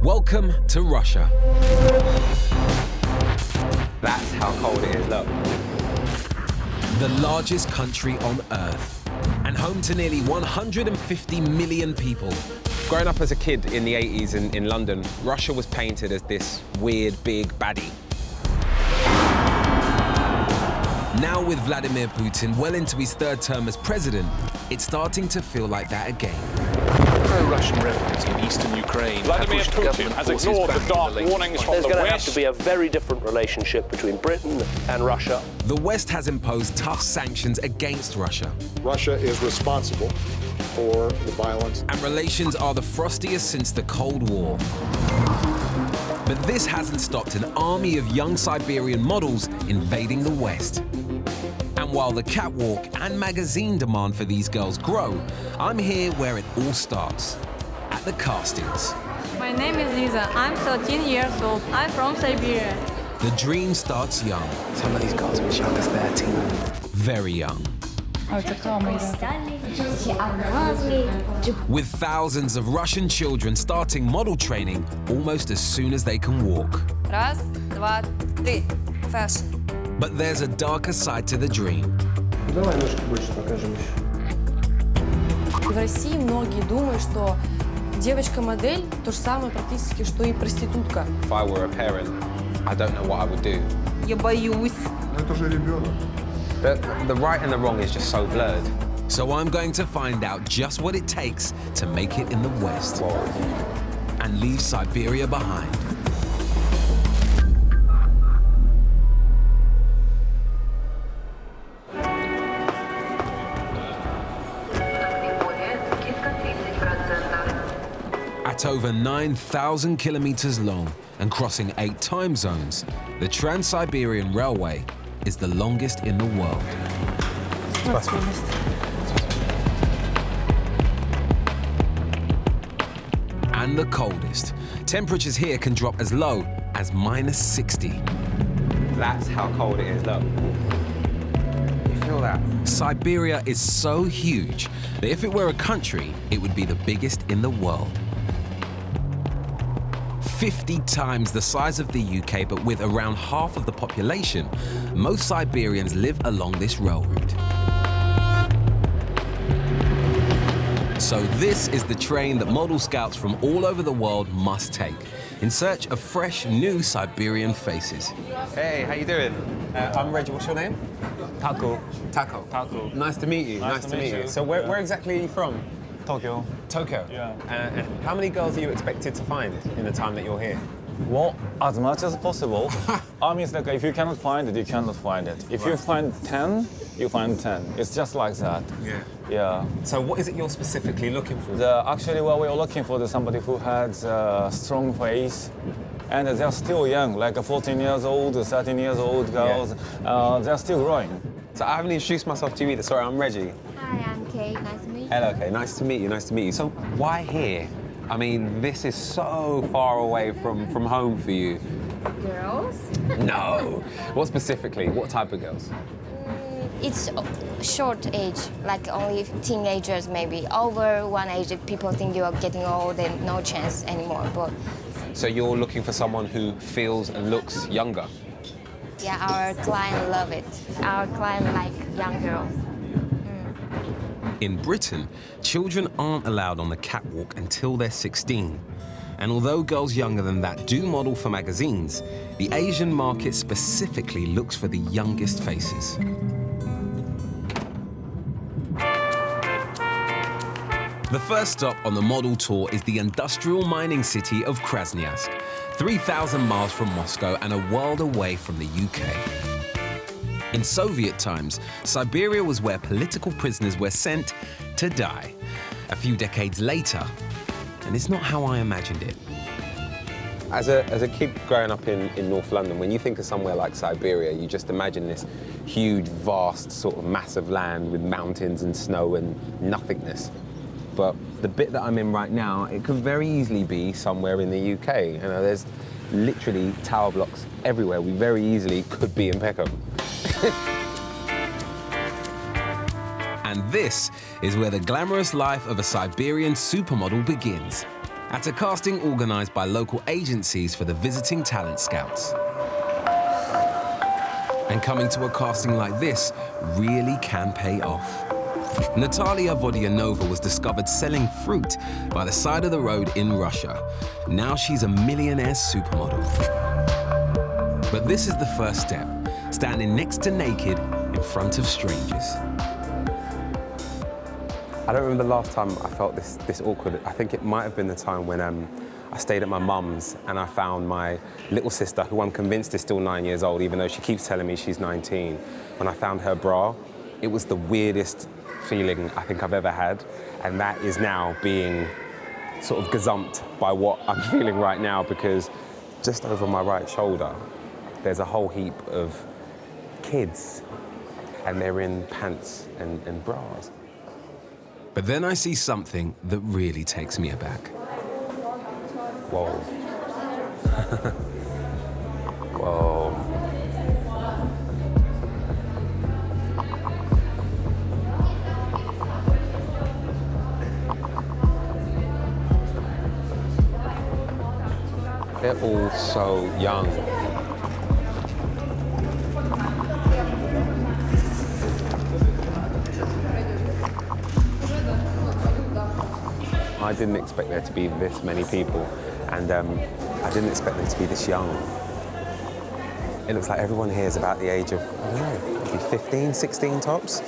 Welcome to Russia. That's how cold it is, look. The largest country on Earth, and home to nearly 150 million people. Growing up as a kid in the 80s in London, Russia was painted as this weird, big baddie. Now with Vladimir Putin well into his third term as president, it's starting to feel like that again. Pro-Russian rebels in eastern Ukraine. Vladimir Putin has ignored the dark warnings from the West. There's going to have to be a very different relationship between Britain and Russia. The West has imposed tough sanctions against Russia. Russia is responsible for the violence. And relations are the frostiest since the Cold War. But this hasn't stopped an army of young Siberian models invading the West. And while the catwalk and magazine demand for these girls grow, I'm here where it all starts, at the castings. My name is Lisa. I'm 13 years old. I'm from Siberia. The dream starts young. Some of these girls are as young as 13. Very young. With thousands of Russian children starting model training almost as soon as they can walk. Раз, два, три. Fashion. But there's a darker side to the dream. В России многие думают, что девочка-модель то же самое практически, что и проститутка. If I were a parent, I don't know what I would do. Я боюсь. Это же ребенок. The right and the wrong is just so blurred. So I'm going to find out just what it takes to make it in the West and leave Siberia behind. At over 9,000 kilometers long and crossing 8 time zones, the Trans-Siberian Railway is the longest in the world. And the coldest. Temperatures here can drop as low as -60. That's how cold it is, look. You feel that? Siberia is so huge that if it were a country, it would be the biggest in the world. 50 times the size of the UK, but with around half of the population, most Siberians live along this rail route. So this is the train that model scouts from all over the world must take in search of fresh, new Siberian faces. Hey, how you doing? I'm Reggie, what's your name? Taco. Taco. Taco. Nice to meet you. Nice to meet you. So where exactly are you from? Tokyo. Tokyo? Yeah. And how many girls are you expected to find in the time that you're here? Well, as much as possible. I mean, it's like if you cannot find it, you cannot find it. If you find 10, you find 10. It's just like that. Yeah. Yeah. So what is it you're specifically looking for? Actually, what we're looking for is somebody who has a strong face, and they're still young, like 14 years old, 13 years old girls. Yeah. They're still growing. So I haven't introduced myself to you either. Sorry, I'm Reggie. Hi, I'm Kate. Nice to meet you. Hello, Kate. Nice to meet you. Nice to meet you. So why here? I mean, this is so far away from home for you. Girls? No. What specifically? What type of girls? It's short age, like only teenagers maybe. Over one age, people think you are getting old and no chance anymore. But So you're looking for someone who feels and looks younger? yeah, our client love it. Our client like young girls. In Britain, children aren't allowed on the catwalk until they're 16. And although girls younger than that do model for magazines, the Asian market specifically looks for the youngest faces. The first stop on the model tour is the industrial mining city of Krasnoyarsk, 3,000 miles from Moscow and a world away from the UK. In Soviet times, Siberia was where political prisoners were sent to die. A few decades later, and it's not how I imagined it. As a kid growing up in North London, when you think of somewhere like Siberia, you just imagine this huge, vast, sort of massive land with mountains and snow and nothingness. But the bit that I'm in right now, it could very easily be somewhere in the UK. You know, there's literally tower blocks everywhere. We very easily could be in Peckham. And this is where the glamorous life of a Siberian supermodel begins. at a casting organised by local agencies for the visiting talent scouts. And coming to a casting like this really can pay off. Natalia Vodyanova was discovered selling fruit by the side of the road in Russia. Now she's a millionaire supermodel. But this is the first step, standing next to naked in front of strangers. I don't remember the last time I felt this awkward. I think it might have been the time when I stayed at my mum's and I found my little sister, who I'm convinced is still 9 years old, even though she keeps telling me she's 19. When I found her bra, it was the weirdest feeling I think I've ever had, and that is now being sort of gazumped by what I'm feeling right now, because just over my right shoulder, there's a whole heap of kids, and they're in pants and bras. But then I see something that really takes me aback. Whoa. Whoa. They're all so young. I didn't expect there to be this many people, and I didn't expect them to be this young. It looks like everyone here is about the age of, I don't know, maybe 15, 16 tops.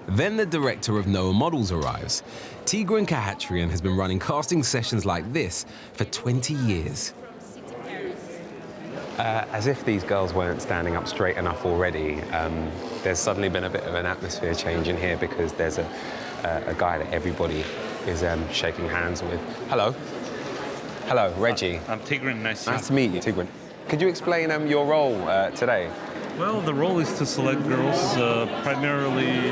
Then the director of Noah Models arrives. Tigran Kahatrian has been running casting sessions like this for 20 years. As if these girls weren't standing up straight enough already, there's suddenly been a bit of an atmosphere change in here, because there's a guy that everybody is shaking hands with. Hello. Hello, Reggie. I'm Tigran, nice to meet you. Tigran. Could you explain your role today? Well, the role is to select girls primarily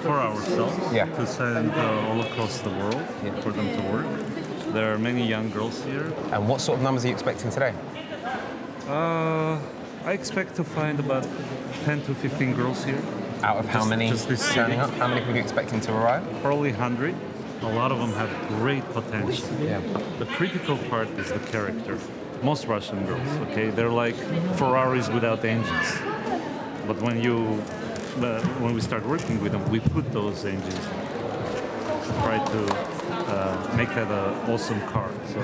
for ourselves, to send all across the world for them to work. There are many young girls here. And what sort of numbers are you expecting today? I expect to find about 10 to 15 girls here. Out of how many just this turning up? How many are you expecting to arrive? Probably 100. A lot of them have great potential. Yeah. The critical part is the character. Most Russian girls, okay, they're like Ferraris without engines. But when we start working with them, we put those engines, try to make that an awesome car. So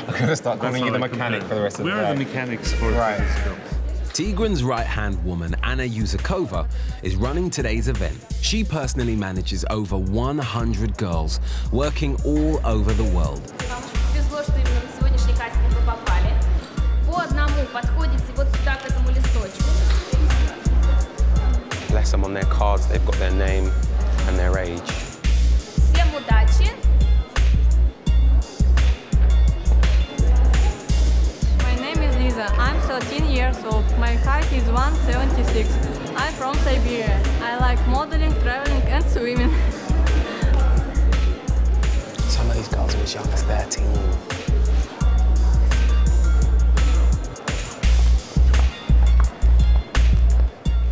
I'm going to start calling you the mechanic for the rest of the day. We're the mechanics for these girls. Tigran's right-hand woman, Anna Yuzakova, is running today's event. She personally manages over 100 girls, working all over the world. Bless them, on their cards, they've got their name and their age. I'm 13 years old. My height is 176. I'm from Siberia. I like modeling, traveling, and swimming. Some of these girls are as young as 13.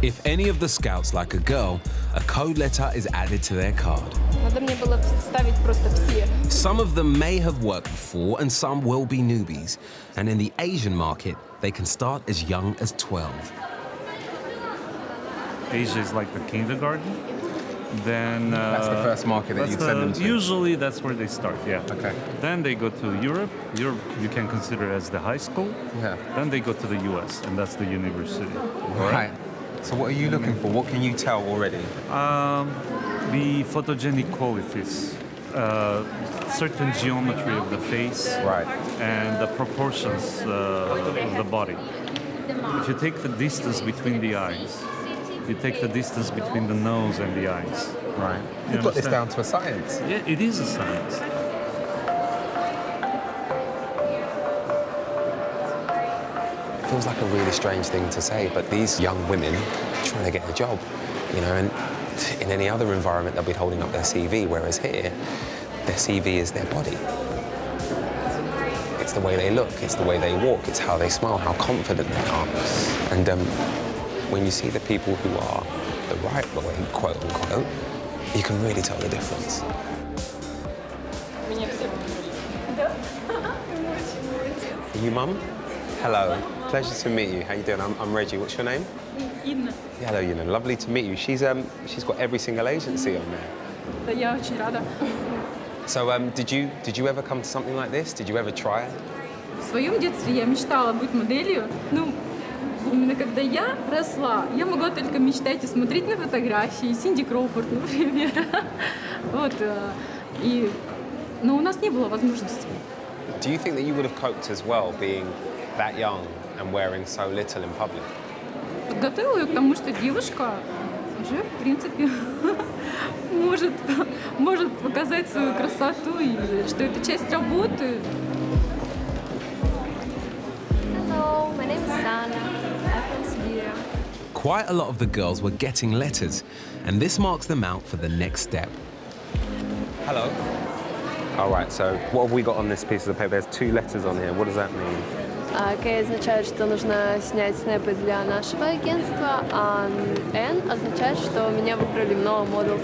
If any of the scouts like a girl, a code letter is added to their card. Some of them may have worked before, and some will be newbies. And in the Asian market, they can start as young as 12. Asia is like the kindergarten. Then that's the first market that you'd send them to? Usually that's where they start, yeah. Okay. Then they go to Europe. Europe you can consider as the high school. Yeah. Then they go to the US, and that's the university. Right. So what are you looking for? What can you tell already? The photogenic qualities, certain geometry of the face, right, and the proportions of the body. If you take the distance between the eyes, you take the distance between the nose and the eyes. Right. You've got this down to a science. Yeah, it is a science. It feels like a really strange thing to say, but these young women are trying to get a job, you know, and in any other environment they'll be holding up their CV, whereas here, their CV is their body. It's the way they look, it's the way they walk, it's how they smile, how confident they are. And when you see the people who are the right way, quote unquote, you can really tell the difference. Are you Mum? Hello. Pleasure to meet you. How you doing? I'm Reggie. What's your name? Инна. Yeah, hello, Yuna. Lovely to meet you. She's got every single agency on there. Да, я очень рада. So did you ever come to something like this? Did you ever try it? В своем детстве я мечтала быть моделью. Ну, именно когда я росла, я могла только мечтать и смотреть на фотографии. Синди Кроуфорд, например. Вот. Но у нас не было возможности. Do you think that you would have coped as well being that young and wearing so little in public? Подготовила ее к тому, что девушка уже, в принципе, может показать свою красоту, и что это часть работы. Hello, my name is Sana. I'm from Siberia. Quite a lot of the girls were getting letters, and this marks them out for the next step. Hello. All right, so what have we got on this piece of the paper? There's 2 letters on here. What does that mean? K означает, что нужно снять снэпы для нашего агентства, а N означает, что меня выбрали много моделов.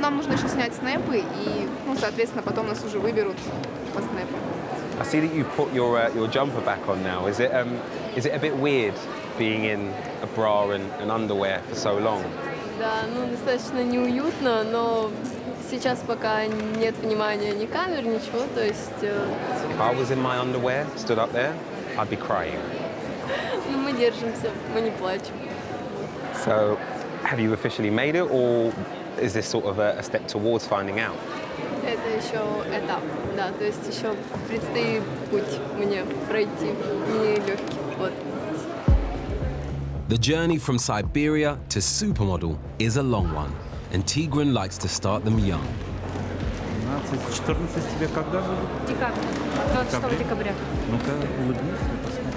Нам нужно еще снять снэпы, и, соответственно, потом нас уже выберут по снэпу. I see that you've put your jumper back on now. Is it a bit weird being in a bra and underwear for so long? Да, достаточно неуютно, но сейчас пока нет внимания ни камер, ничего, то есть... If I was in my underwear, stood up there, I'd be crying. Мы держимся, мы не плачем. So, have you officially made it, or is this sort of a step towards finding out? Это еще этап, да, то есть еще предстоит путь мне пройти, нелегкий, вот. The journey from Siberia to supermodel is a long one, and Tigran likes to start them young. 14 тебе когда же? Декабрь. 26 декабря. Ну-ка, улыбнись, посмотри.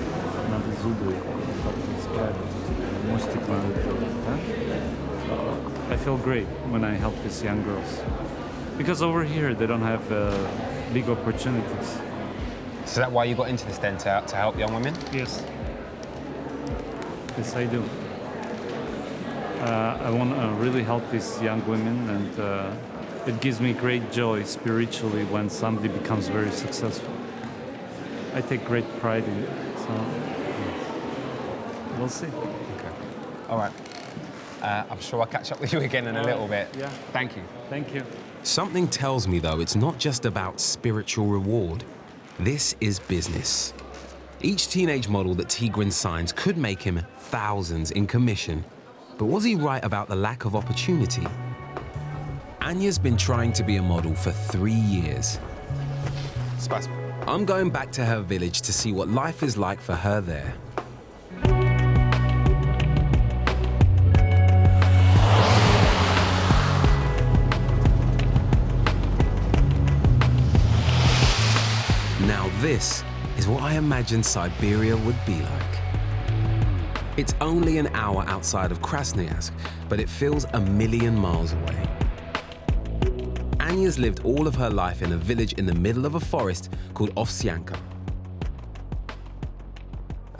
Надо зубы справить. Мостик надо делать, да? I feel great when I help these young girls. Because over here, they don't have big opportunities. So is that why you got into this then, to help young women? Yes. Yes, I do. I want to really help these young women, and it gives me great joy spiritually when somebody becomes very successful. I take great pride in it, so we'll see. Okay. All right. I'm sure I'll catch up with you again in a little bit. Yeah. Thank you. Thank you. Something tells me, though, it's not just about spiritual reward. This is business. Each teenage model that Tigran signs could make him thousands in commission. But was he right about the lack of opportunity? Anya's been trying to be a model for 3 years. Spasibo. I'm going back to her village to see what life is like for her there. Now this is what I imagined Siberia would be like. It's only an hour outside of Krasnoyarsk, but it feels a million miles away. Anya's lived all of her life in a village in the middle of a forest called Ovsyanka.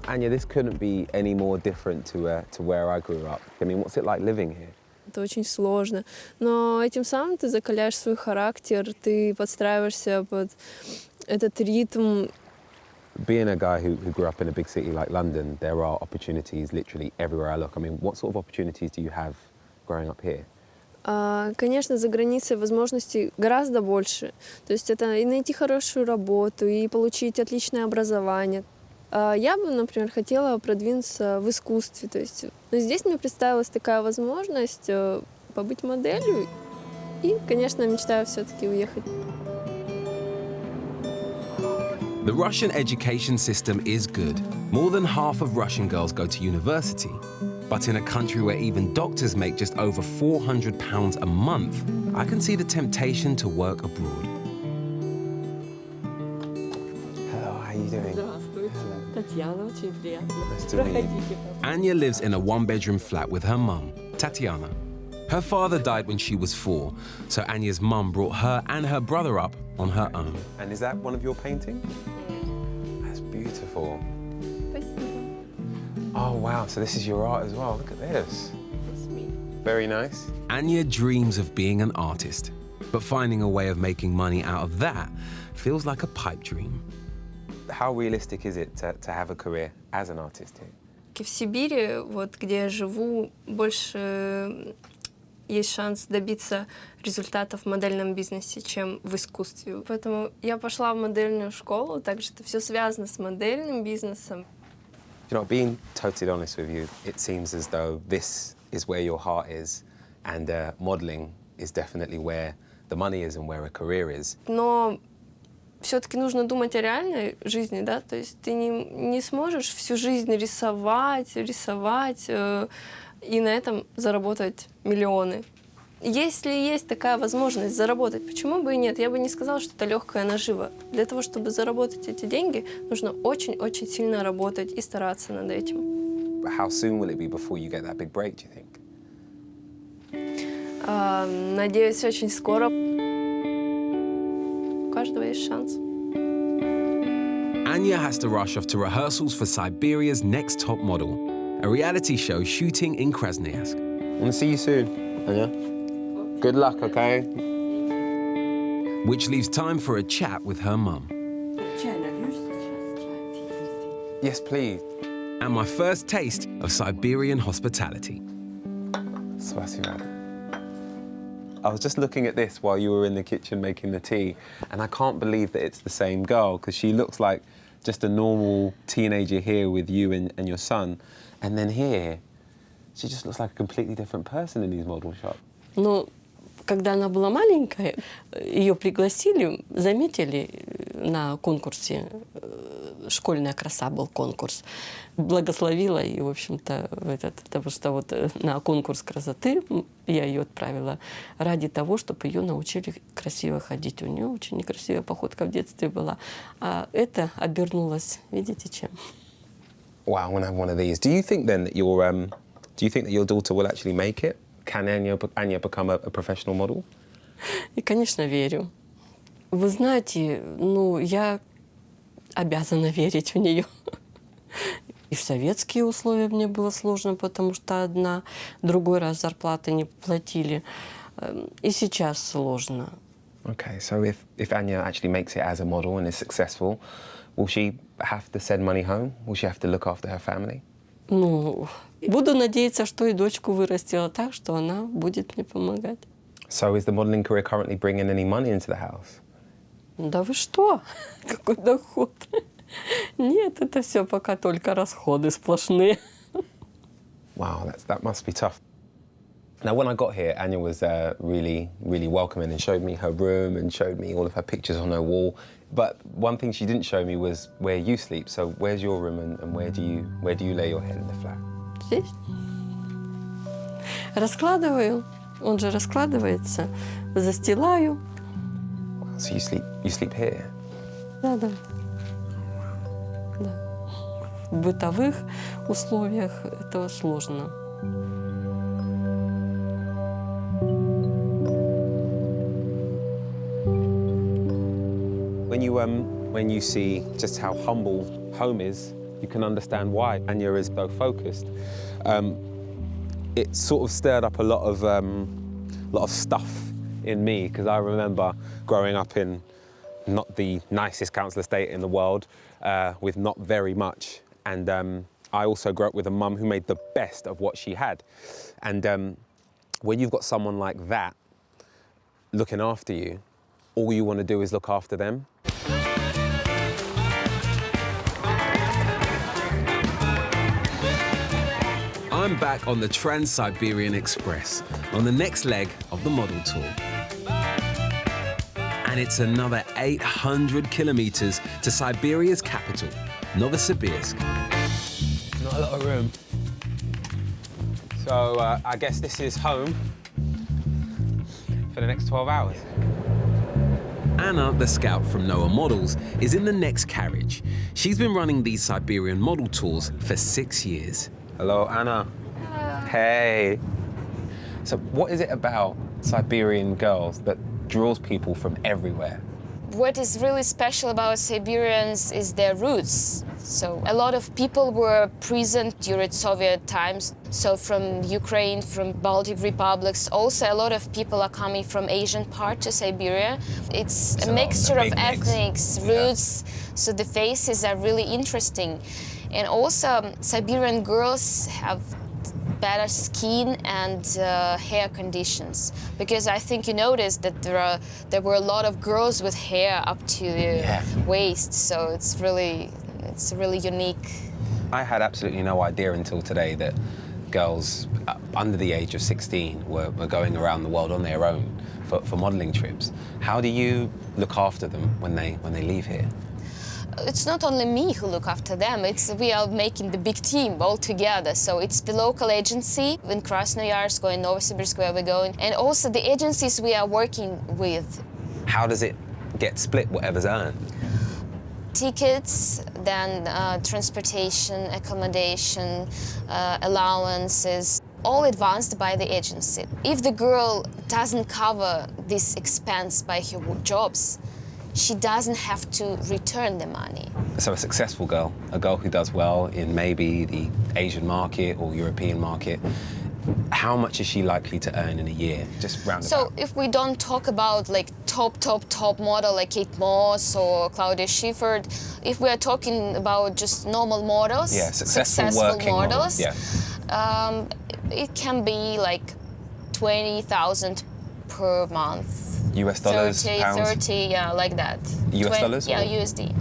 Anya, this couldn't be any more different to where I grew up. I mean, what's it like living here? Это очень сложно, но этим самым ты закаляешь свой характер, ты подстраиваешься под этот ритм. Being a guy who grew up in a big city like London, there are opportunities literally everywhere I look. I mean, what sort of opportunities do you have growing up here? Конечно, за границей возможностей гораздо больше. То есть это и найти хорошую работу, и получить отличное образование. Я бы, например, хотела продвинуться в искусстве. То есть, но здесь мне представилась такая возможность побыть моделью. И, конечно, мечтаю все-таки уехать. The Russian education system is good. More than half of Russian girls go to university. But in a country where even doctors make just over £400 a month, I can see the temptation to work abroad. Hello, how are you doing? Здравствуйте. Татьяна, очень приятно. Nice to meet you. Anya lives in a one-bedroom flat with her mum, Tatiana. Her father died when she was 4, so Anya's mum brought her and her brother up on her own. And is that one of your paintings? That's beautiful. Oh, wow, so this is your art as well. Look at this. That's me. Very nice. Anya dreams of being an artist, but finding a way of making money out of that feels like a pipe dream. How realistic is it to have a career as an artist here? В Сибири, вот где я живу, больше есть шанс добиться результатов в модельном бизнесе, чем в искусстве. Поэтому я пошла в модельную школу, так что все связано с модельным бизнесом. You know, being totally honest with you, it seems as though this is where your heart is, and modeling is definitely where the money is and where a career is. Но все-таки нужно думать о реальной жизни, да, то есть ты не сможешь всю жизнь рисовать и на этом заработать миллионы. Если есть такая возможность заработать, почему бы и нет? Я бы не сказала, что это легкая нажива. Для того, чтобы заработать эти деньги, нужно очень-очень сильно работать и стараться над этим. How soon will it be before you get that big break, do you think? Надеюсь, очень скоро. У каждого есть шанс. Anya has to rush off to rehearsals for Siberia's Next Top Model, a reality show shooting in Krasnoyarsk. I want to see you soon, Anya. Good luck, okay? Which leaves time for a chat with her mum. Yes, please. And my first taste of Siberian hospitality. Spasibo. I was just looking at this while you were in the kitchen making the tea, and I can't believe that it's the same girl, because she looks like just a normal teenager here with you and your son. And then here, she just looks like a completely different person in these model shots. Ну, когда она была маленькая, ее пригласили, заметили на конкурсе, «Школьная краса» был конкурс, благословила и, в общем-то, потому что вот на конкурс красоты я ее отправила ради того, чтобы ее научили красиво ходить. У нее очень некрасивая походка в детстве была, а это обернулось, видите, чем? Wow, I want to have one of these. Do you think then that your daughter will actually make it? Can Anya become a professional model? И, конечно, верю. Вы знаете, ну, я обязана верить в нее. И в советские условия мне было сложно, потому что другой раз зарплаты не платили. И сейчас сложно. Okay, so if Anya actually makes it as a model and is successful, will she have to send money home? Will she have to look after her family? Ну, буду надеяться, что и дочку вырастила так, что она будет мне помогать. So is the modeling career currently bringing any money into the house? Да вы что? Какой доход? Нет, это все пока только расходы сплошные. Wow, that must be tough. Now, when I got here, Anya was really, really welcoming and showed me her room and showed me all of her pictures on her wall. But one thing she didn't show me was where you sleep. So where's your room and where do you lay your head in the flat? Здесь. Раскладываю. Он же раскладывается. Застилаю. Wow, so you sleep here? Да. В бытовых условиях это сложно. When you see just how humble home is, you can understand why Anya is so focused. It sort of stirred up a lot of stuff in me, because I remember growing up in not the nicest council estate in the world, with not very much. And I also grew up with a mum who made the best of what she had. And when you've got someone like that looking after you, all you want to do is look after them. I'm back on the Trans-Siberian Express on the next leg of the model tour. And it's another 800 kilometers to Siberia's capital, Novosibirsk. Not a lot of room. So I guess this is home for the next 12 hours. Anna, the scout from Noah Models, is in the next carriage. She's been running these Siberian model tours for 6 years. Hello, Anna. Hello. Hey. So what is it about Siberian girls that draws people from everywhere What is really special about Siberians is their roots. So a lot of people were present during Soviet times. So from Ukraine, from Baltic republics, also a lot of people are coming from Asian part to Siberia. It's a mixture of ethnic roots, so the faces are really interesting. And also Siberian girls have better skin and hair conditions, because I think you noticed that there were a lot of girls with hair up to the waist, so it's really unique. I had absolutely no idea until today that girls under the age of 16 were going around the world on their own for modelling trips. How do you look after them when they leave here? It's not only me who look after them, we are making the big team all together. So it's the local agency in Krasnoyarsk or in Novosibirsk where we're going, and also the agencies we are working with. How does it get split, whatever's earned? Tickets, then transportation, accommodation, allowances, all advanced by the agency. If the girl doesn't cover this expense by her jobs, she doesn't have to return the money. So a successful girl, a girl who does well in maybe the Asian market or European market, how much is she likely to earn in a year, just round So about? if we don't talk about like top model like Kate Moss or Claudia Schiffer, if we are talking about just normal models, successful working models, it can be like 20,000 per month. US dollars, 30, pounds? 30, yeah, like that. US dollars? Yeah, or? USD.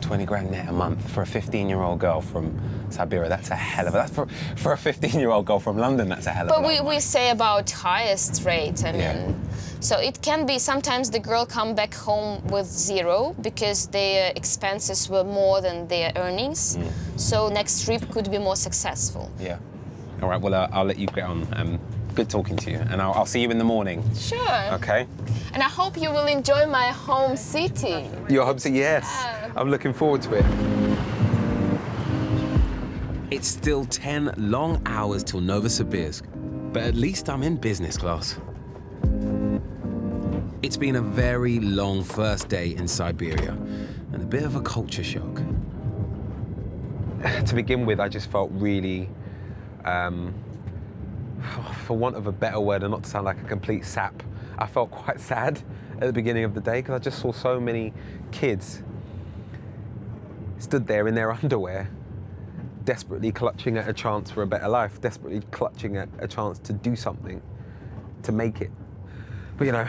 20 grand net a month for a 15-year-old girl from Siberia. That's a hell of a... That's for a 15-year-old girl from London, that's a hell of a lot. But we say about highest rate, I mean. So it can be, sometimes the girl come back home with zero because their expenses were more than their earnings. So next trip could be more successful. Yeah. All right, well, I'll let you get on. Good talking to you, and I'll see you in the morning. Sure. Okay. And I hope you will enjoy my home city. Your home city, yes. I'm looking forward to it. It's still 10 long hours till Novosibirsk, but at least I'm in business class. It's been a very long first day in Siberia, and a bit of a culture shock. To begin with, I just felt really, for want of a better word, and not to sound like a complete sap, I felt quite sad at the beginning of the day because I just saw so many kids stood there in their underwear, desperately clutching at a chance for a better life, desperately clutching at a chance to do something, to make it. But you know,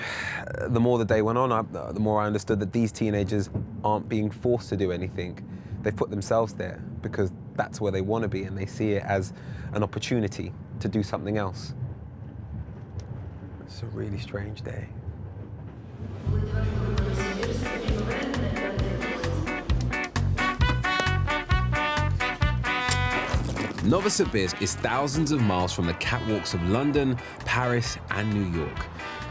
the more the day went on, the more I understood that these teenagers aren't being forced to do anything. They've put themselves there because that's where they want to be, and they see it as an opportunity to do something else. It's a really strange day. Novosibirsk is thousands of miles from the catwalks of London, Paris, and New York.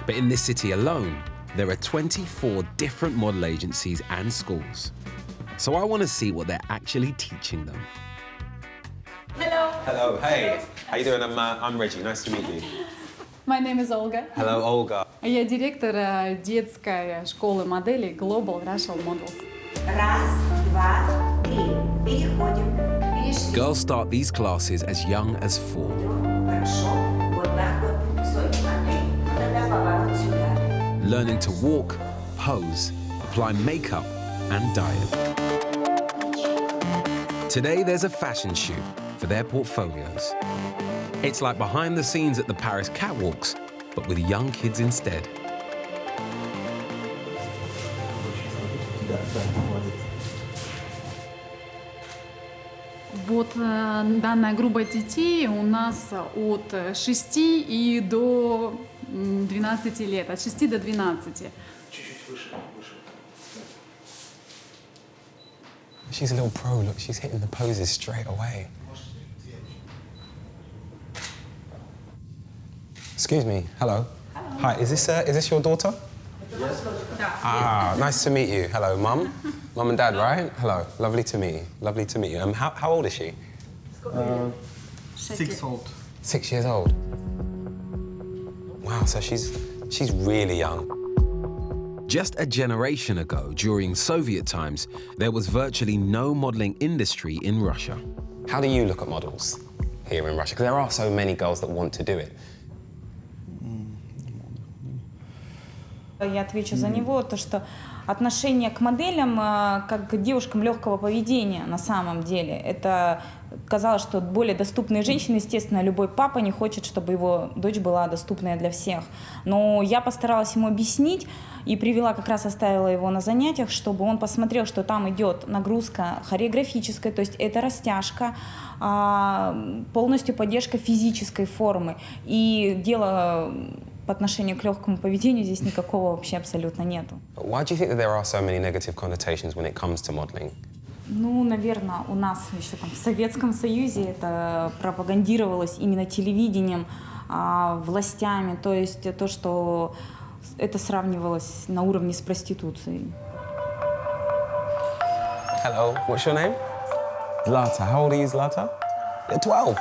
But in this city alone, there are 24 different model agencies and schools. So I want to see what they're actually teaching them. Hello. Hello, hey. How you doing? I'm Reggie, nice to meet you. My name is Olga. Hello, Olga. Я директор детской школы моделей Global Russian Models. Раз, два, три. Переходим. Girls start these classes as young as 4. Хорошо. Вот так вот. Все, смотри. Тогда поворот сюда. Learning to walk, pose, apply makeup, and diet. Today there's a fashion shoot for their portfolios. It's like behind the scenes at the Paris catwalks, but with young kids instead. Вот данная группа детей у нас от 6 и до 12 лет, от 6 до 12. She's a little pro, look, she's hitting the poses straight away. Excuse me, hello. Hi, is this your daughter? Yes. Ah, nice to meet you. Hello, Mum. Mum and Dad, right? Hello, lovely to meet you. Lovely to meet you. How old is she? 6 old. 6 years old. Wow, so she's really young. Just a generation ago, during Soviet times, there was virtually no modeling industry in Russia. How do you look at models here in Russia? Because there are so many girls that want to do it. Я отвечу за него, то что отношение к моделям как к девушкам легкого поведения на самом деле. Это казалось, что более доступные женщины, естественно, любой папа не хочет, чтобы его дочь была доступная для всех. Но я постаралась ему объяснить и привела, как раз оставила его на занятиях, чтобы он посмотрел, что там идет нагрузка хореографическая, то есть это растяжка, полностью поддержка физической формы. И дело по отношению к легкому поведению здесь никакого вообще абсолютно нету. Why do you think that there are so many negative connotations when it comes to modeling? Ну, наверное, у нас еще там в Советском Союзе это пропагандировалось именно телевидением, властями, то есть то, что это сравнивалось на уровне с проституцией. Hello, what's your name? Zlata. How old are you, Zlata? You're 12.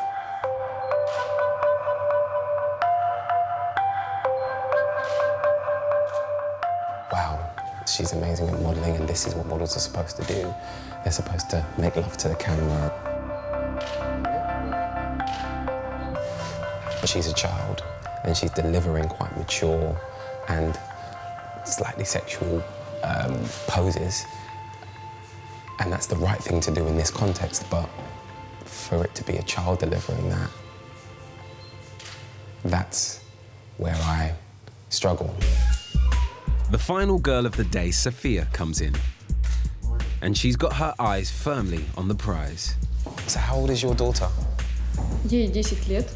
Wow, she's amazing at modeling, and this is what models are supposed to do. They're supposed to make love to the camera. But she's a child, and she's delivering quite mature and slightly sexual poses. And that's the right thing to do in this context, but for it to be a child delivering that, that's where I struggle. The final girl of the day, Sophia, comes in. And she's got her eyes firmly on the prize. So how old is your daughter? Ей 10 лет.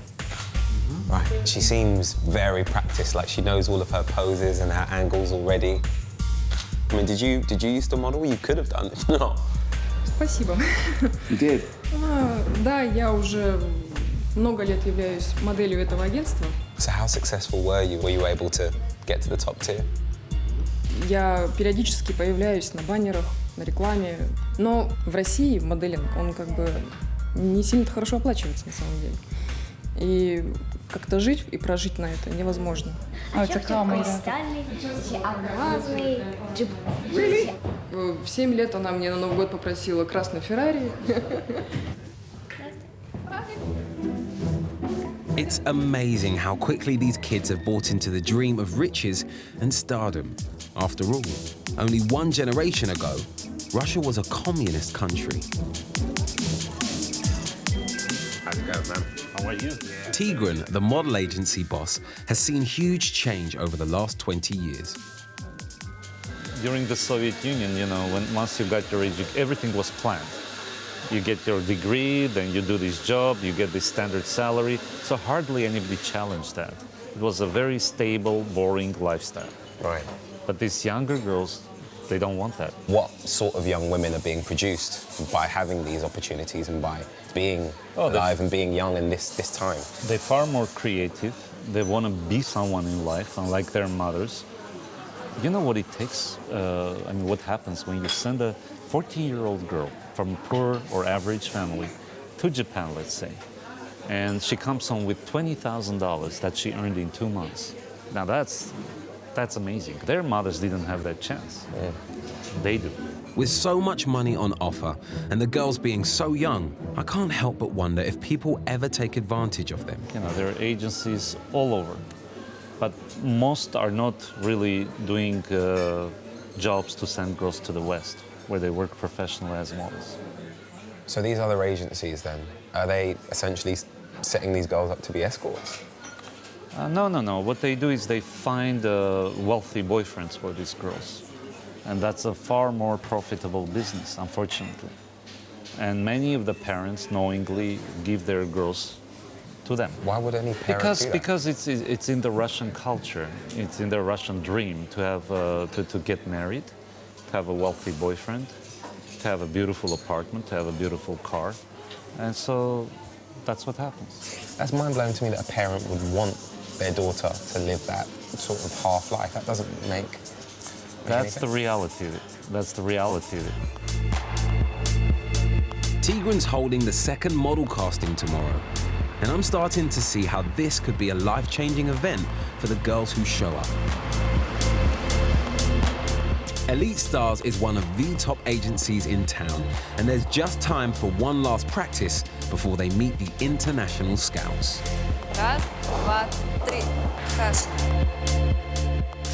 Right, she seems very practiced, like she knows all of her poses and her angles already. I mean, did you used to model? You could have done if not. Спасибо. You did? Да, я уже много лет являюсь моделью этого агентства. So how successful were you? Were you able to get to the top tier? Я периодически появляюсь на баннерах, на рекламе. Но в России моделинг, он как бы не сильно хорошо оплачивается на самом деле. И как-то жить и прожить на это невозможно. В 7 лет она мне на Новый год попросила красный Феррари. It's amazing how quickly these kids have bought into the dream of riches and stardom. After all, only one generation ago, Russia was a communist country. How's it going, man? How are you? Tigran, the model agency boss, has seen huge change over the last 20 years. During the Soviet Union, you know, once you got your education, everything was planned. You get your degree, then you do this job, you get this standard salary. So hardly anybody challenged that. It was a very stable, boring lifestyle. Right. But these younger girls, they don't want that. What sort of young women are being produced by having these opportunities and by being alive and being young in this time? They're far more creative. They want to be someone in life, unlike their mothers. You know what it takes? I mean, what happens when you send a 14-year-old girl from a poor or average family to Japan, let's say, and she comes home with $20,000 that she earned in 2 months. Now that's amazing. Their mothers didn't have that chance. Yeah. They do. With so much money on offer and the girls being so young, I can't help but wonder if people ever take advantage of them. You know, there are agencies all over, but most are not really doing jobs to send girls to the West, where they work professionally as models. So these other agencies then, are they essentially setting these girls up to be escorts? No. What they do is they find wealthy boyfriends for these girls. And that's a far more profitable business, unfortunately. And many of the parents knowingly give their girls to them. Why would any parent do that? Because it's in the Russian culture. It's in the Russian dream to have to get married, to have a wealthy boyfriend, to have a beautiful apartment, to have a beautiful car. And so that's what happens. That's mind-blowing to me that a parent would want their daughter to live that sort of half-life. That doesn't make That's the reality of it. That's the reality of it. Tigran's holding the second model casting tomorrow, and I'm starting to see how this could be a life-changing event for the girls who show up. Elite Stars is one of the top agencies in town, and there's just time for one last practice before they meet the international scouts. Раз, два, три. Каш.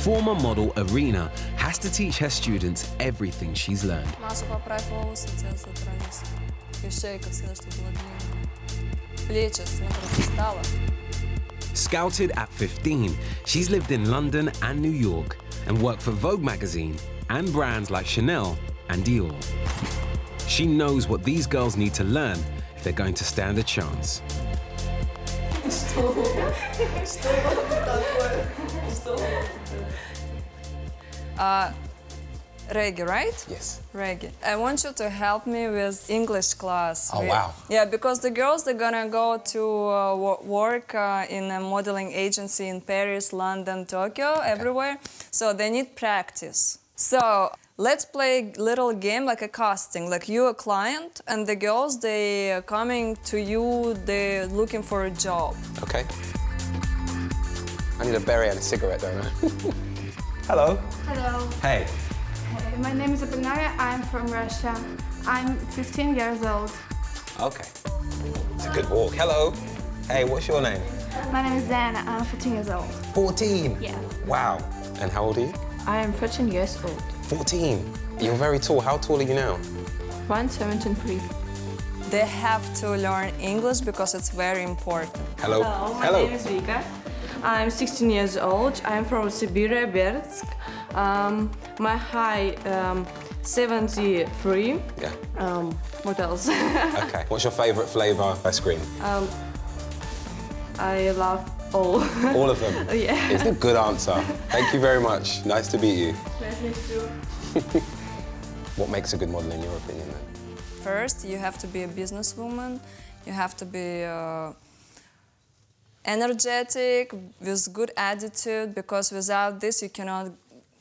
Former model Irina has to teach her students everything she's learned. Маша, поправь волосы, тебя затронись. И шея, как всегда, чтобы была длинная. Плечи, смотри, встала. Scouted at 15, she's lived in London and New York and worked for Vogue magazine and brands like Chanel and Dior. She knows what these girls need to learn if they're going to stand a chance. Reggie, right? Yes. Reggie. I want you to help me with English class. Oh, wow. Yeah, because the girls, they're gonna go to work in a modeling agency in Paris, London, Tokyo, everywhere. So they need practice. So let's play a little game like a casting, like you're a client and the girls, they are coming to you, they're looking for a job. Okay. I need a berry and a cigarette, don't I? Hello. Hello. Hey. Hey, my name is Apolinaria. I'm from Russia. I'm 15 years old. Okay. It's a good walk. Hello. Hey, what's your name? My name is Diana. I'm 14 years old. 14? Yeah. Wow. And how old are you? I am 13 years old. 14. You're very tall. How tall are you now? 173. They have to learn English because it's very important. Hello. My name is Vika. I'm 16 years old. I'm from Siberia, Bersk. My height 73. Yeah. What else? Okay. What's your favourite flavour of ice cream? I love all. All of them? Yeah. It's a good answer. Thank you very much. Nice to meet you. Nice to meet you. What makes a good model in your opinion then? First, you have to be a businesswoman. You have to be energetic, with good attitude, because without this you cannot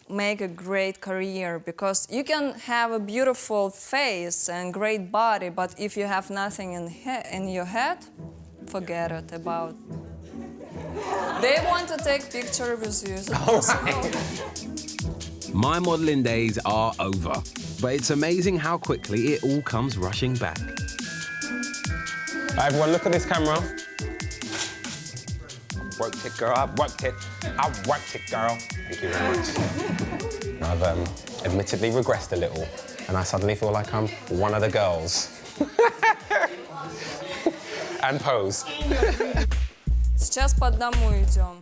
make a great career, because you can have a beautiful face and great body, but if you have nothing in your head, forget it about. They want to take picture with you. All right. My modelling days are over, but it's amazing how quickly it all comes rushing back. Right, everyone, look at this camera. Worked it, girl. I've worked it. I've worked it, girl. Thank you very much. I've admittedly regressed a little, and I suddenly feel like I'm one of the girls. And pose. Сейчас по одному идем.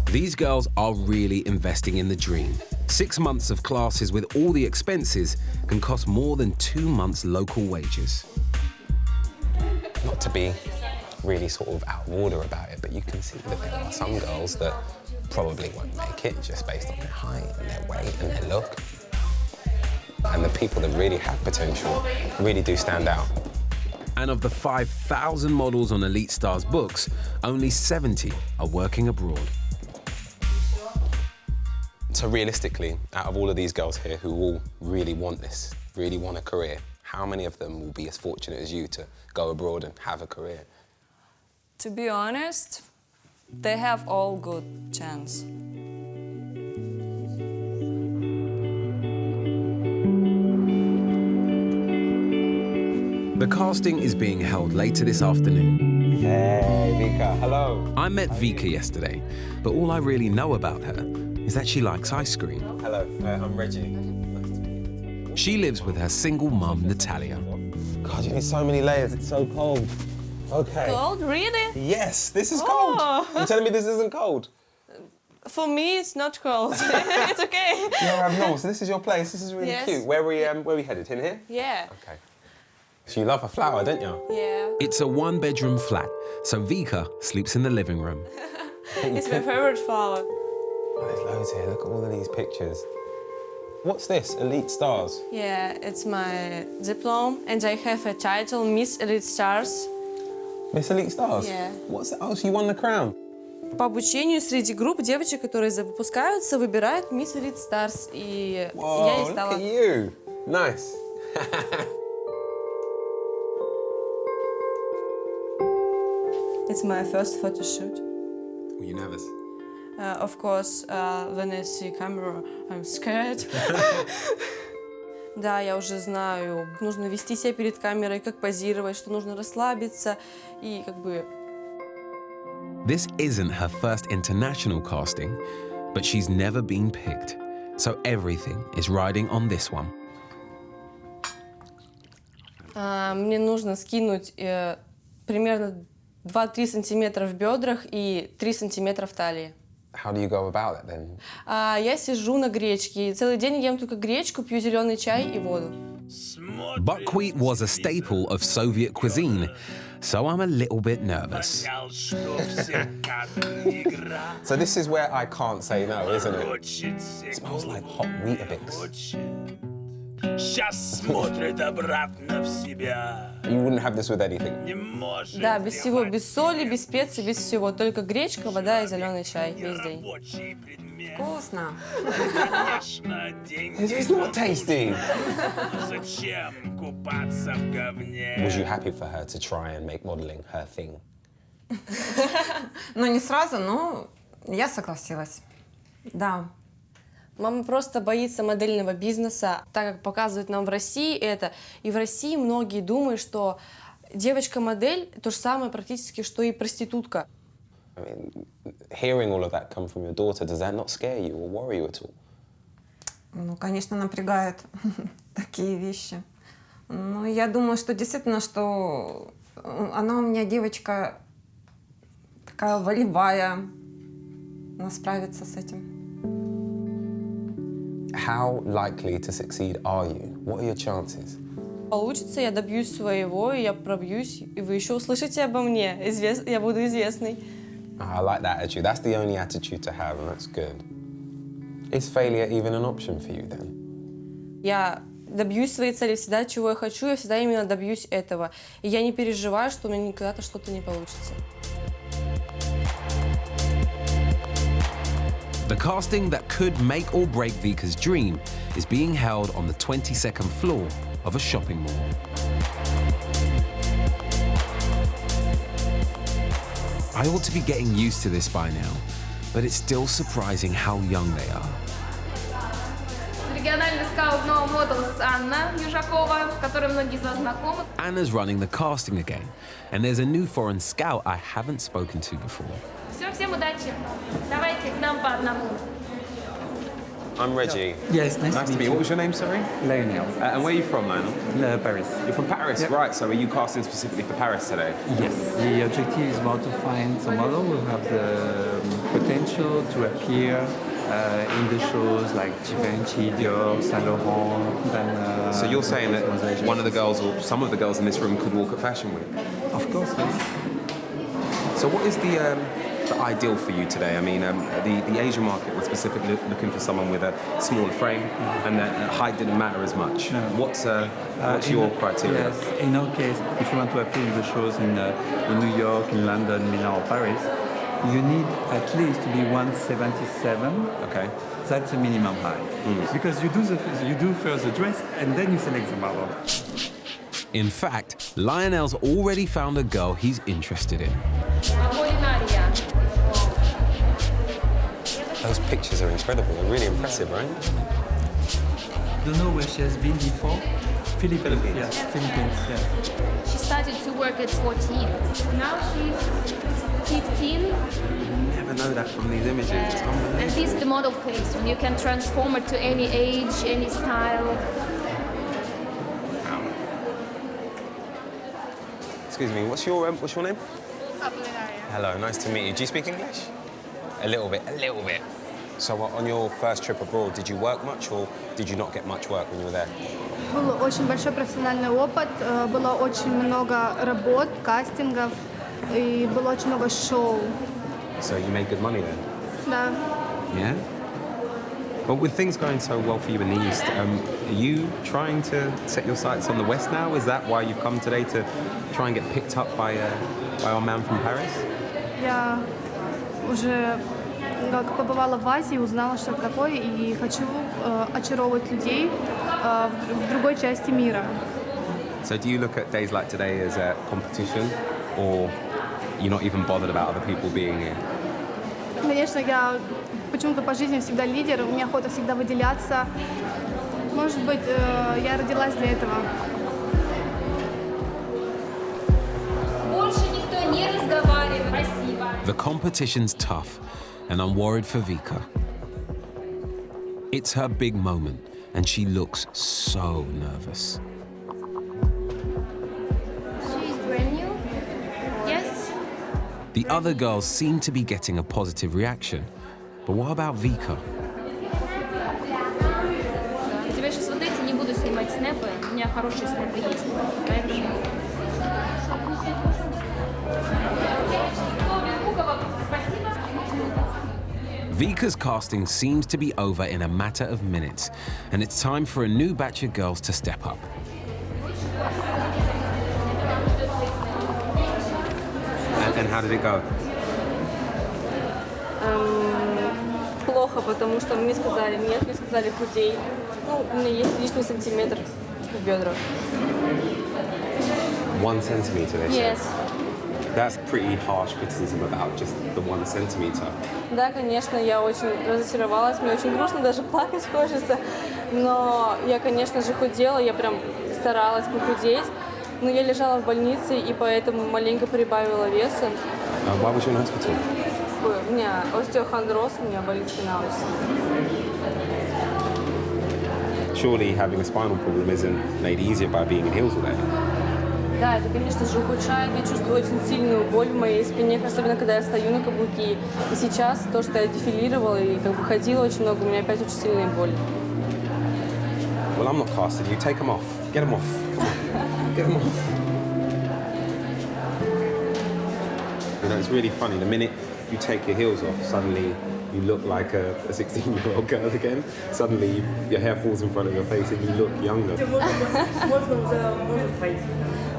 These girls are really investing in the dream. 6 months of classes with all the expenses can cost more than 2 months' local wages. Not to be really sort of out of order about it, but you can see that there are some girls that probably won't make it just based on their height and their weight and their look. And the people that really have potential really do stand out. And of the 5,000 models on Elite Stars books, only 70 are working abroad. So realistically, out of all of these girls here who all really want this, really want a career, how many of them will be as fortunate as you to go abroad and have a career? To be honest, they have all good chance. The casting is being held later this afternoon. Hey, Vika, hello. I met Vika yesterday, but all I really know about her is that she likes ice cream. Hello, I'm Reggie. She lives with her single mum, Natalia. God, you need so many layers, it's so cold. Okay. Cold, really? Yes, this is cold. You're telling me this isn't cold? For me, it's not cold. It's okay. You're abnormal, so this is your place, this is really Yes. cute. Where are we headed, in here? Yeah. Okay. So you love a flower, don't you? Yeah. It's a 1-bedroom flat, so Vika sleeps in the living room. It's my favorite flower. Oh, there's loads here, look at all of these pictures. What's this, Elite Stars? Yeah, it's my diploma, and I have a title, Miss Elite Stars. Miss Elite Stars? Yeah. What's that? Oh, so you won the crown? По обучению среди групп девочек, которые выпускаются, выбирают Miss Elite Stars, и я и стала. Look at you. Nice. It's my first photo shoot. Were you nervous? Of course, when I see camera, I'm scared. Да, я уже знаю, нужно вести себя перед камерой, как позировать, что нужно расслабиться и как бы... This isn't her first international casting, but she's never been picked. So everything is riding on this one. Мне нужно скинуть примерно 2-3 сантиметра в бедрах и 3 сантиметра в талии. How do you go about it then? Я сижу на гречке, целый день ем только гречку, пью зеленый чай и воду. Buckwheat was a staple of Soviet cuisine, so I'm a little bit nervous. So this is where I can't say no, isn't it? It smells like hot Weetabix. You wouldn't have this with anything? Да, без всего, без соли, без специй, без всего. Только гречка, вода и зеленый чай весь день. Вкусно. It's not tasty. Was you happy for her to try and make modeling her thing? Ну, не сразу, но я согласилась. Да. Мама просто боится модельного бизнеса, так как показывают нам в России это. И в России многие думают, что девочка-модель то же самое практически, что и проститутка. I mean, hearing all of that come from your daughter, does that not scare you or worry you at all? Ну, конечно, напрягает такие вещи. Но я думаю, что действительно, что она у меня девочка такая волевая. Она справится с этим. How likely to succeed are you? What are your chances? Получится, я добьюсь своего, и я пробьюсь, и вы еще услышите обо мне. Я буду известной. I like that attitude. That's the only attitude to have, and that's good. Is failure even an option for you then? Я добьюсь своей цели всегда, чего я хочу, я всегда именно добьюсь этого. И я не переживаю, что у меня никогда-то что-то не получится. The casting that could make or break Vika's dream is being held on the 22nd floor of a shopping mall. I ought to be getting used to this by now, but it's still surprising how young they are. Региональный скаут No Models Анна Южакова, с которой многие из вас знакомы. Anna's running the casting again, and there's a new foreign scout I haven't spoken to before. Все, всем удачи. Давайте к нам по одному. I'm Reggie. Yes, nice to meet you. What was your name, sorry? Lionel. And where are you from, Lionel? Paris. You're from Paris, Yep. right. So are you casting specifically for Paris today? Yes. The objective is more to find a model who have the potential to appear in the shows like Givenchy, Dior, Saint Laurent. So you're saying that one of the girls or some of the girls in this room could walk at Fashion Week? Of course, yes. So what is the ideal for you today? I mean, the Asian market was specifically looking for someone with a smaller frame, and that height didn't matter as much. No. What's your criteria? Yes, in our case, if you want to appear in the shows in New York, in London, Milan or Paris, you need at least to be 177. Okay. That's the minimum height. Because you do first the dress and then you select the model. In fact, Lionel's already found a girl he's interested in. Those pictures are incredible. They're really impressive, right? Don't know where she has been before. Philippines. Yeah, Philippines. Yeah. She started to work at 14. Now she's 15. You never know that from these images. It's unbelievable. And this is the model face, when you can transform it to any age, any style. Excuse me. What's your name? Hello. Nice to meet you. Do you speak English? A little bit. So on your first trip abroad, did you work much or did you not get much work when you were there? Был очень большой профессиональный опыт, было очень много работ, кастингов, и было очень много шоу. So you made good money then? Да. Yeah? But with things going so well for you in the East, are you trying to set your sights on the West now? Is that why you've come today, to try and get picked up by our man from Paris? Я уже побывала в Азии, узнала, что это такое, и хочу очаровывать людей в другой части мира. So do you look at days like today as a competition, or you're not even bothered about other people being here? Конечно, я почему-то по жизни всегда лидер, у меня охота всегда выделяться. Может быть, я родилась для этого. Больше никто не разговаривает. Спасибо. The competition's tough, and I'm worried for Vika. It's her big moment, and she looks so nervous. She's brand new. Yes. The other girls seem to be getting a positive reaction. But what about Vika? У тебя сейчас вот эти, не буду снимать снэпы. У меня хорошие снэпы есть. Поэтому... Vika's casting seems to be over in a matter of minutes, and it's time for a new batch of girls to step up. And how did it go? Плохо, потому что мне сказали нет, мне сказали худей. Ну, у меня есть лишний сантиметр в бедрах. 1 centimeter, they Yes. said. That's pretty harsh criticism about just the 1 centimeter. Да, конечно, я очень разочаровалась, мне очень грустно, даже плакать хочется. Но я, конечно же, худела, я прям старалась похудеть. Но я лежала в больнице и поэтому маленько прибавила веса. Why was you in hospital? У меня остеохондроз, у меня болит спина очень. Surely having a spinal problem isn't made easier by being in heels all day. Да, это, конечно же, ухудшает. Я чувствую очень сильную боль в моей спине, особенно когда я стою на каблуки. И сейчас то, что я дефилировала и как бы ходила очень много, у меня опять очень сильная боль. Well, I'm not casting you. Take them off. Get them off. Come on. Get them off. You know, it's really funny. The minute you take your heels off, suddenly you look like a 16-year-old girl again. Suddenly your hair falls in front of your face and you look younger.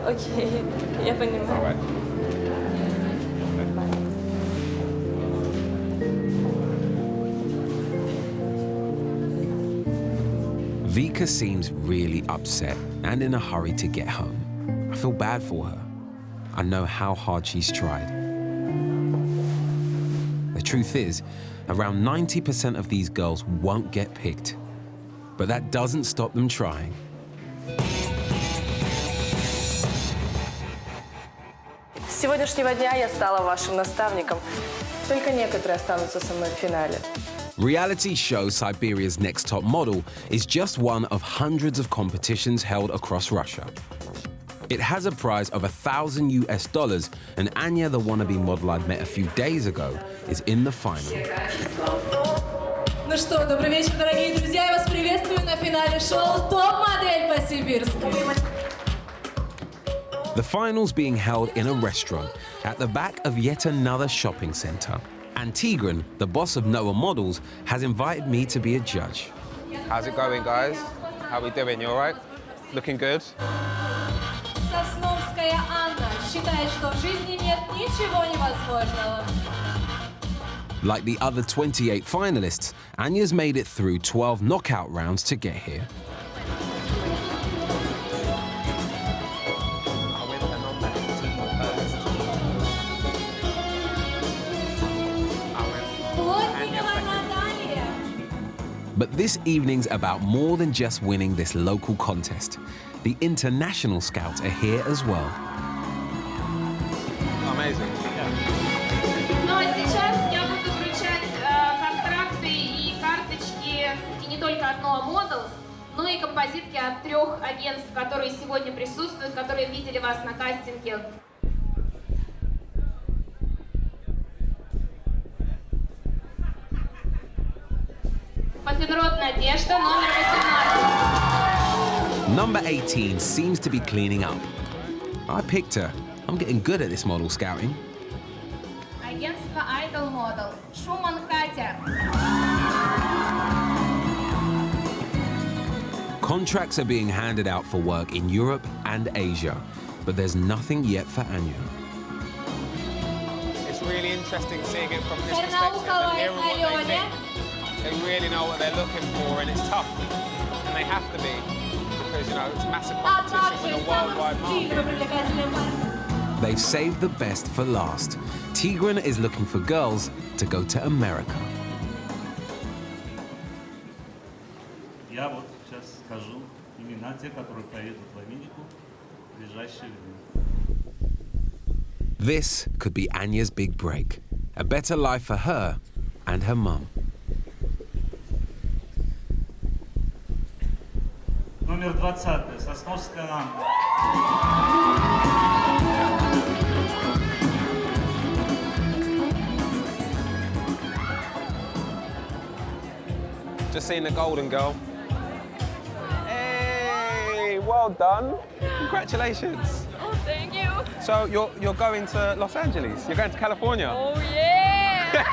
Окей, я понимаю. All right. Vika seems really upset and in a hurry to get home. I feel bad for her. I know how hard she's tried. The truth is, around 90% of these girls won't get picked. But that doesn't stop them trying. С сегодняшнего дня я стала вашим наставником. Только некоторые останутся со мной в финале. Reality show Siberia's Next Top Model is just one of hundreds of competitions held across Russia. It has a prize of $1,000, and Anya, the wannabe model I'd met a few days ago, is in the final. Ну что, добрый вечер, дорогие друзья. Я вас приветствую на финале шоу «Топ-модель по-сибирски». The final's being held in a restaurant at the back of yet another shopping center. And Tigran, the boss of Noah Models, has invited me to be a judge. How's it going, guys? How we doing? You all right? Looking good? Сосновская Анна считает, что в жизни нет ничего невозможного. Like the other 28 finalists, Anya's made it through 12 knockout rounds to get here. But this evening's about more than just winning this local contest. The international scouts are here as well. Amazing. Ну а сейчас я буду вручать контракты и карточки, и не только от Noah Models, но и композитки от 3 агентств, которые сегодня присутствуют, которые видели вас на кастинге. Парфенрод Надежда, номер 18. Number 18 seems to be cleaning up. I picked her. I'm getting good at this model scouting. Агентство Idol Model. Шуман Катя. Contracts are being handed out for work in Europe and Asia, but there's nothing yet for Anya. It's really interesting seeing it from this perspective. They hear what they think. They really know what they're looking for, and it's tough. And they have to be, because, you know, it's massive competition with a worldwide market. They've saved the best for last. Tigran is looking for girls to go to America. Я вот сейчас скажу имена тех, которые поедут в Америку в ближайшее время. This could be Anya's big break. A better life for her and her mum. Номер 20. Сосновская Анна. Just seen the golden girl. Hey, well done. Congratulations. Oh, thank you. So you're going to Los Angeles? You're going to California? Oh, yeah.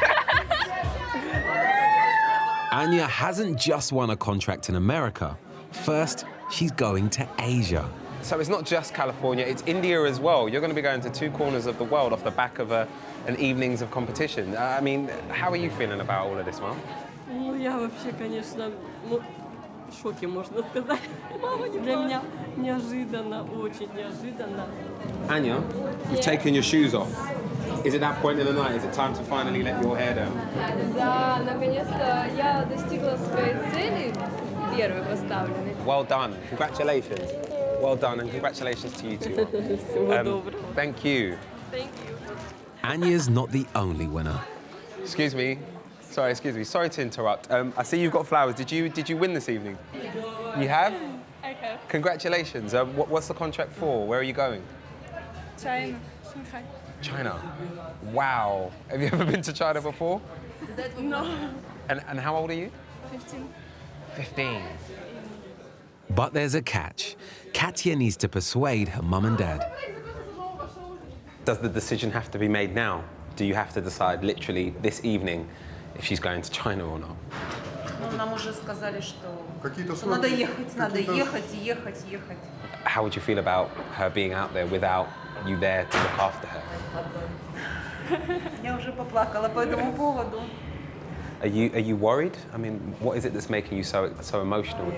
Anya hasn't just won a contract in America. First, she's going to Asia. So it's not just California, it's India as well. You're going to be going to 2 corners of the world off the back of an evenings of competition. I mean, how are you feeling about all of this, Mom? Ну, я вообще, конечно, в шоке, можно сказать. Для меня неожиданно, очень неожиданно. Anya, you've taken your shoes off. Is it that point in the night? Is it time to finally let your hair down? Да, наконец-то я достигла своей цели, первой поставленной. Well done. Congratulations. Well done, and congratulations to you too. Всего доброго. Thank you. Thank you. Anya's not the only winner. Excuse me. Sorry to interrupt. I see you've got flowers. Did you win this evening? You have? I have. Congratulations. What's the contract for? Where are you going? China, Shanghai. China. Wow. Have you ever been to China before? No. And how old are you? 15. 15. But there's a catch. Katya needs to persuade her mum and dad. Does the decision have to be made now? Do you have to decide literally this evening if she's going to China or not? Ну, нам уже сказали, что надо ехать. How would you feel about her being out there without you there to look after her? Я уже поплакала по этому поводу. Are you worried? I mean, what is it that's making you so emotional?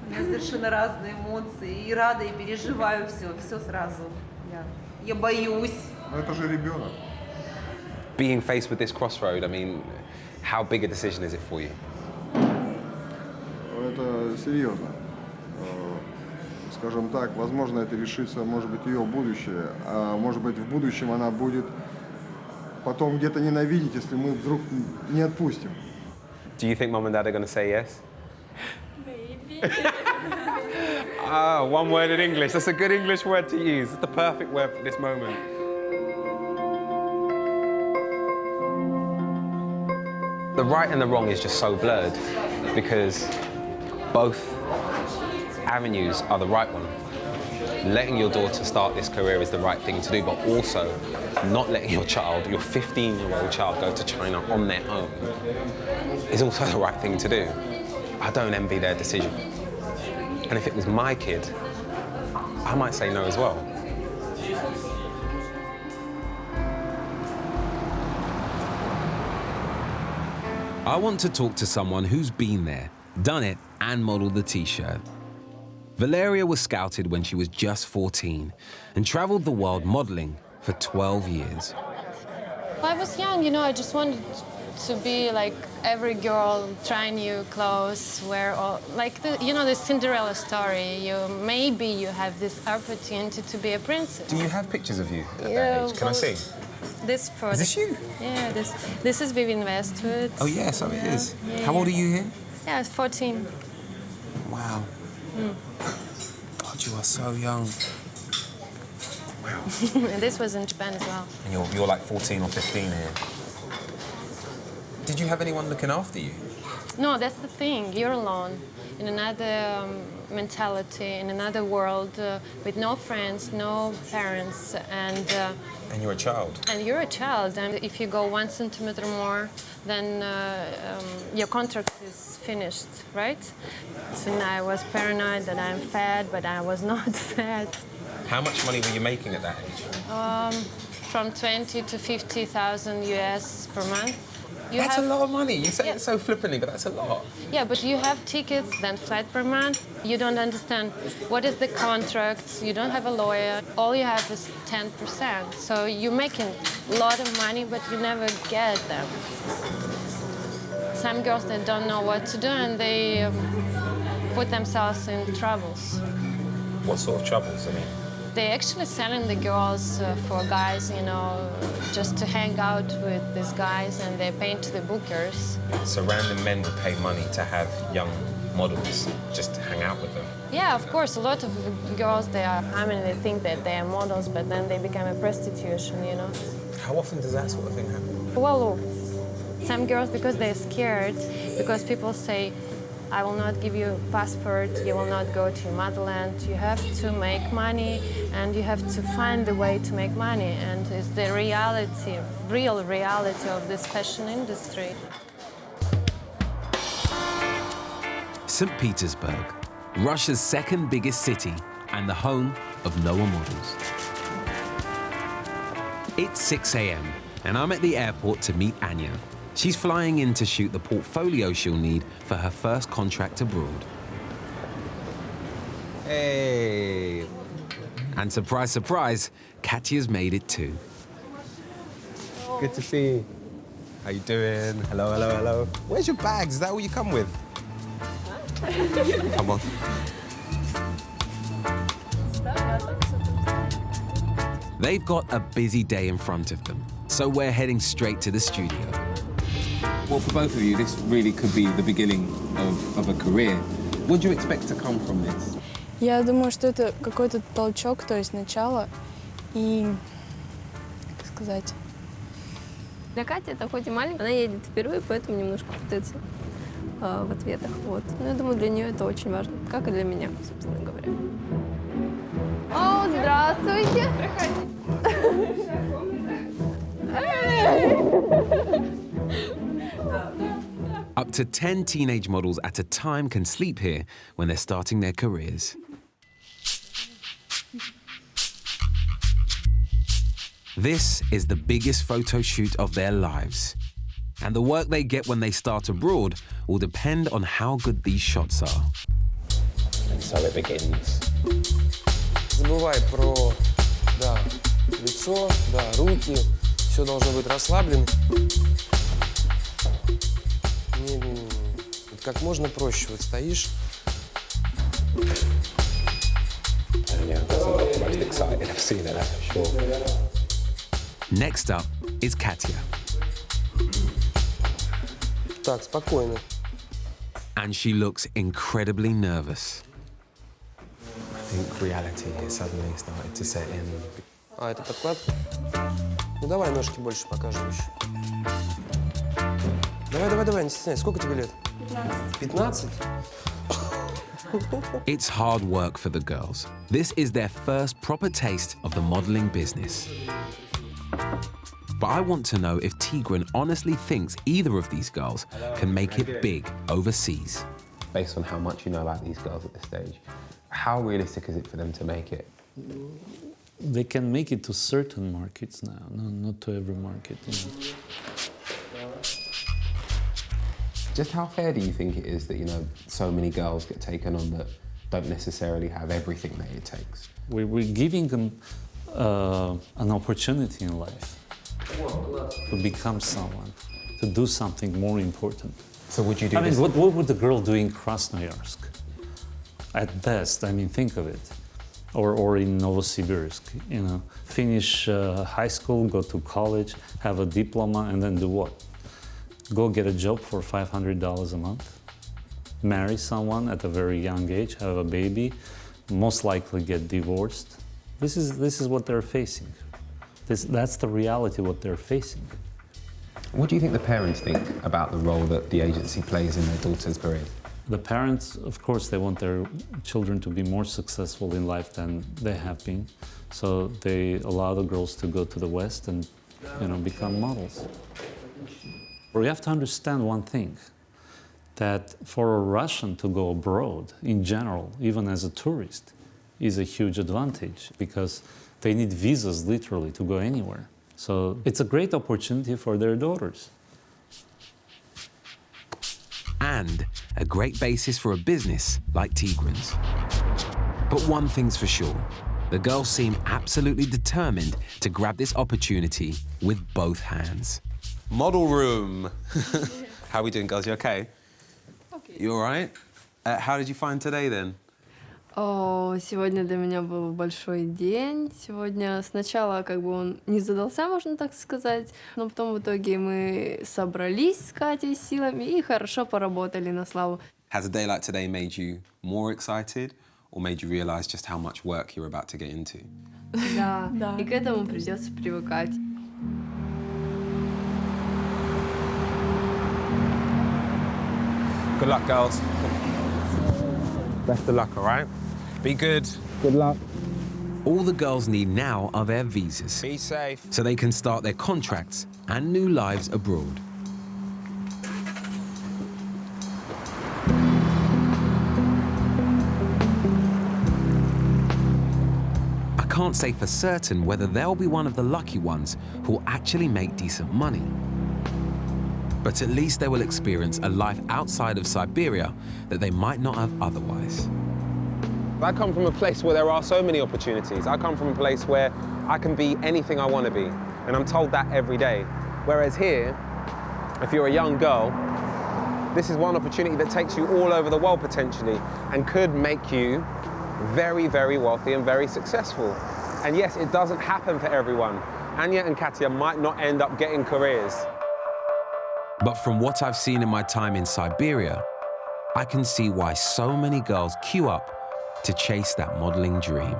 У меня совершенно разные эмоции. И рада, и переживаю все сразу. Я боюсь. Но это же ребенок. Being faced with this crossroad, I mean, how big a decision is it for you? Это серьезно. Скажем так, возможно, это решится, может быть, ее будущее, а может быть, в будущем она будет потом где-то ненавидеть, если мы вдруг не отпустим. Do you think mom and dad are going to say yes? Maybe. One word in English. That's a good English word to use. It's the perfect word for this moment. The right and the wrong is just so blurred because both avenues are the right one. Letting your daughter start this career is the right thing to do, but also not letting your child, your 15-year-old child, go to China on their own is also the right thing to do. I don't envy their decision. And if it was my kid, I might say no as well. I want to talk to someone who's been there, done it, and modeled the t-shirt. Valeria was scouted when she was just 14 and traveled the world modeling for 12 years. When I was young, I just wanted to be like every girl, try new clothes, wear all, like the Cinderella story. Maybe you have this opportunity to be a princess. Do you have pictures of you at that age? Can I see? This photo. Is this you? Yeah, this is Vivienne Westwood. Oh yeah, so it is. Yeah, How old are you here? Yeah, 14. Wow. God, you are so young. Wow. And this was in Japan as well. And you're like 14 or 15 here. Did you have anyone looking after you? No, that's the thing. You're alone in another mentality, in another world, with no friends, no parents, and you're a child. And you're a child, and if you go 1 centimeter more, then your contract is finished, right? So now I was paranoid that I'm fat, but I was not fat. How much money were you making at that age? From 20 to 50,000 US per month. You That's have, a lot of money. You say it so flippantly, but that's a lot. Yeah, but you have tickets, then flight per month. You don't understand what is the contract. You don't have a lawyer. All you have is 10%. So you're making a lot of money, but you never get them. Some girls, they don't know what to do, and they put themselves in troubles. What sort of troubles, I mean? They actually selling the girls for guys, you know, just to hang out with these guys, and they pay to the bookers. So random men would pay money to have young models just to hang out with them? Yeah, of course, a lot of girls, they think that they are models, but then they become a prostitution, you know. How often does that sort of thing happen? Well, some girls, because they're scared, because people say, I will not give you a passport, you will not go to your motherland. You have to make money, and you have to find the way to make money. And it's the reality, real reality of this fashion industry. St. Petersburg, Russia's second biggest city and the home of Noah models. It's 6 a.m. and I'm at the airport to meet Anya. She's flying in to shoot the portfolio she'll need for her first contract abroad. Hey! And surprise, surprise, Katya's made it too. Good to see you. How you doing? Hello, hello, hello. Where's your bags? Is that all you come with? Come on. They've got a busy day in front of them, so we're heading straight to the studio. Well, for both of you, this really could be the beginning of a career. What do you expect to come from this? Я думаю, что это какой-то толчок, то есть начало. И, как сказать... Для Кати это хоть и маленькая, она едет впервые, поэтому немножко путается в ответах. Вот. Но я думаю, для нее это очень важно, как и для меня, собственно говоря. О, здравствуйте! Up to 10 teenage models at a time can sleep here when they're starting their careers. This is the biggest photo shoot of their lives. And the work they get when they start abroad will depend on how good these shots are. And so it begins. Забывай про, да, лицо, да, руки. Все должно быть расслаблено. Не. Как можно проще. Вот стоишь. Yeah, that's not the most exciting I've seen it, that's for sure. Next up is Katya. Так, спокойно. And she looks incredibly nervous. I think reality here suddenly started to set in. А, это подкладка? Ну давай ножки больше покажем еще. Давай, не стесняйся. Сколько тебе лет? 15. 15? It's hard work for the girls. This is their first proper taste of the modeling business. But I want to know if Tigran honestly thinks either of these girls can make it big overseas. Based on how much you know about these girls at this stage, how realistic is it for them to make it? They can make it to certain markets now, not to every market. You know. Just how fair do you think it is that, you know, so many girls get taken on that don't necessarily have everything that it takes? We're giving them an opportunity in life to become someone, to do something more important. So would you do I mean, this? what would the girl do in Krasnoyarsk? At best, I mean, think of it. Or in Novosibirsk, you know, finish high school, go to college, have a diploma, and then do what? Go get a job for $500 a month, marry someone at a very young age, have a baby, most likely get divorced. This is what they're facing. That's the reality what they're facing. What do you think the parents think about the role that the agency plays in their daughter's career? The parents, of course, they want their children to be more successful in life than they have been. So they allow the girls to go to the West and, you know, become models. We have to understand one thing, that for a Russian to go abroad, in general, even as a tourist, is a huge advantage because they need visas literally to go anywhere. So it's a great opportunity for their daughters. and a great basis for a business like Tigran's. But one thing's for sure, the girls seem absolutely determined to grab this opportunity with both hands. Model room. How are we doing, girls? You okay? Okay. You all right? How did you find today, then? Сегодня для меня был большой день. Сегодня сначала как бы он не задался, можно так сказать, но потом в итоге мы собрались с Катей силами и хорошо поработали на славу. Has a day like today made you more excited or made you realize just how much work you're about to get into? Да, и к этому придется привыкать. Good luck, girls. Best of luck, all right? Be good. Good luck. All the girls need now are their visas. Be safe. So they can start their contracts and new lives abroad. I can't say for certain whether they'll be one of the lucky ones who'll actually make decent money. But at least they will experience a life outside of Siberia that they might not have otherwise. I come from a place where there are so many opportunities. I come from a place where I can be anything I want to be, and I'm told that every day. Whereas here, if you're a young girl, this is one opportunity that takes you all over the world potentially and could make you very, very wealthy and very successful. And yes, it doesn't happen for everyone. Anya and Katya might not end up getting careers. But from what I've seen in my time in Siberia, I can see why so many girls queue up to chase that modeling dream.